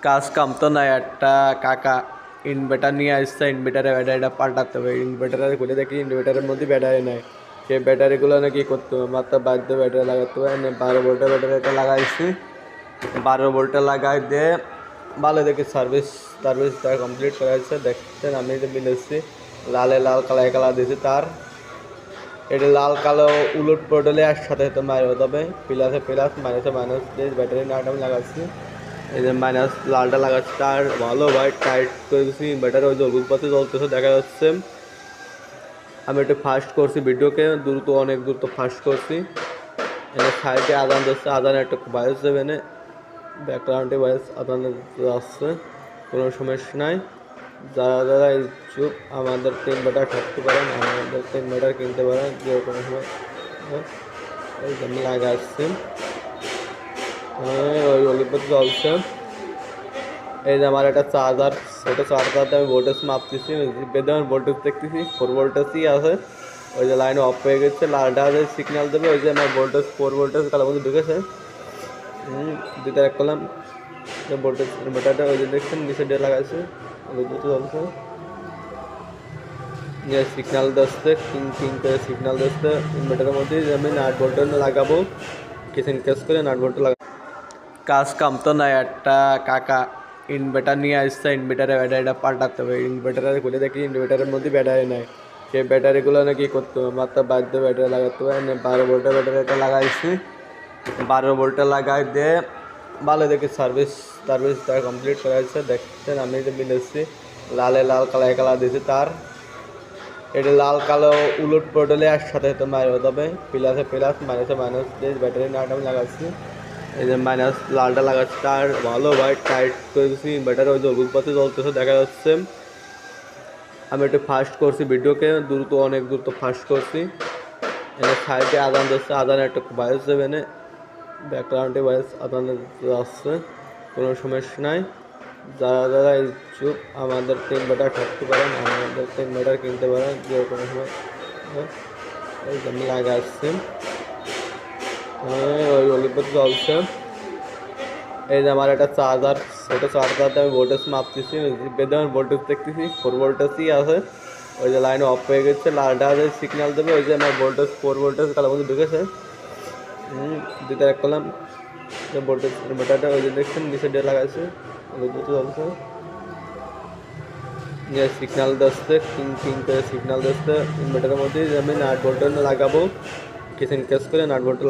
কাজ কাম তো নাই, একটা কাকা ইনভার্টার নিয়ে আসছে। ইনভার্টারের ব্যাটারিটা পাল্টাতে হবে। ইনভার্টারে খুলে দেখি ইনভার্টারের মধ্যে ব্যাটারি নাই। সেই ব্যাটারিগুলো নাকি করতে হবে, মাত্র বাধ্য ব্যাটারি লাগাতে হবে। 12 ভোল্টের ব্যাটারিটা লাগাইছি। 12 ভোল্টে লাগাই দিয়ে ভালো দেখি সার্ভিসটা কমপ্লিট করা হয়েছে। দেখছেন আমি যে মিলেছি লালে লাল কালার কালার দিয়েছি তার। এটা লাল কালো উলট পটলে একসাথে হতে মারবে, তবে প্লাসে প্লাস মাইনাসে মাইনাস দিয়ে ব্যাটারি নাট আমি লাগাচ্ছি। এই যে মাইনাস লালটা লাগাচ্ছি, তার ভালো ভাই টাইট করে দিচ্ছি। ব্যাটারি ওই জলগুল পথে জ্বলতেছে দেখা যাচ্ছে। আমি একটু ফাস্ট করছি ভিডিওকে, অনেক দ্রুত ফাস্ট করছি। এখানে সাইডে আদান দিচ্ছে, আদানে একটা ভয়েস দেবে না, ব্যাকগ্রাউন্ডে ভয়েস আদান আসছে, কোনো সমস্যা নাই। যারা যারা ইচ্ছুক আমাদের 3 ব্যাটার থাকতে পারেন, আমাদের 3 ব্যাটার কিনতে পারেন যে কোনো সময়। এই যে আমি লাগাচ্ছি, ওই অলিপত চলছে। এই যে আমার একটা চার্জার, ছোটো চার্জারতে আমি ভোল্টেজ মাপতেছি, বেদে আমার ভোল্টেজ দেখতেছি 4 ভোল্টেজই আছে। ওই যে লাইন অফ হয়ে গেছে, লালটা যে সিগন্যাল দেবে, ওই যে আমার ভোল্টেজ 4 ভোল্টেজ কালার মধ্যে ঢুকেছে। দুইটা এক করলাম ভোল্টেজ ইনভার্টারটা, ওই যে দেখছেন নিচে দিয়ে লাগাইছে, ওই দুটো চলছে। যে সিগন্যাল দিচ্ছে কিং কিং করে সিগন্যাল দিচ্ছে ইনভার্টারের মধ্যে। আমি 8 ভোল্ট লাগাবো, কিচেন কেস করে 8 ভোল্ট লাগাবো। কাজ কাম তো নাই, একটা কাকা ইনভার্টার নিয়ে আসছে। ইনভার্টারের ব্যাটারিটা পাল্টাতে হবে। ইনভার্টারে খুলে দেখি ইনভার্টারের মধ্যে ব্যাটারি নাই। সেই ব্যাটারিগুলো নাকি করতে হবে, মাত্র বাধ্য ব্যাটারি লাগাতে হবে। 12 ভোল্টের ব্যাটারিটা লাগাইছি। 12 ভোল্টে লাগাই দিয়ে ভালো দেখি সার্ভিসটা কমপ্লিট করা হয়েছে। দেখছেন আমি যে মিলেছি লালে লাল কালার কালার দিয়েছি তার। এটা লাল কালো উলট পটলে একসাথে হতে মারবে, তবে প্লাসে প্লাস মাইনাসে মাইনাস দিয়ে ব্যাটারি নাট আমি লাগাচ্ছি। এই যে মাইনাস লালটা লাগাচ্ছি, তার ভালো ভাই টাইট করে দিচ্ছি। ব্যাটারি ওই জলগুল পথে জ্বলতেছে দেখা যাচ্ছে। আমি একটু ফাস্ট করছি ভিডিওকে, অনেক দ্রুত ফাস্ট করছি। এখানে সাইডে আদান দিচ্ছে, আদানে একটা ভয়েস দেবে না, ব্যাকগ্রাউন্ডে ভয়েস আদান আসছে, কোনো সমস্যা নাই। যারা যারা ইচ্ছুক আমাদের 3 ব্যাটার থাকতে পারেন, আমাদের 3 ব্যাটার কিনতে পারেন যে কোনো সময়। এই যে আমি লাগাচ্ছি, ওই অলিপত চলছে। এই যে আমার একটা চার্জার, ছোটো চার্জারতে আমি ভোল্টেজ মাপতেছি, বেদে আমার ভোল্টেজ দেখতেছি 4 ভোল্টেজই আছে। ওই যে লাইন অফ হয়ে গেছে, লালটা যে সিগন্যাল দেবে, ওই যে আমার ভোল্টেজ 4 ভোল্টেজ কালার মধ্যে ঢুকেছে। দুইটা এক করলাম ভোল্টেজ ইনভার্টারটা, ওই যে দেখছেন নিচে দিয়ে লাগাইছে, ওই দুটো চলছে। যে সিগন্যাল দিচ্ছে কিং কিং করে সিগন্যাল দিচ্ছে ইনভার্টারের মধ্যে। আমি 8 ভোল্ট লাগাবো, কিচেন কেস করে 8 ভোল্ট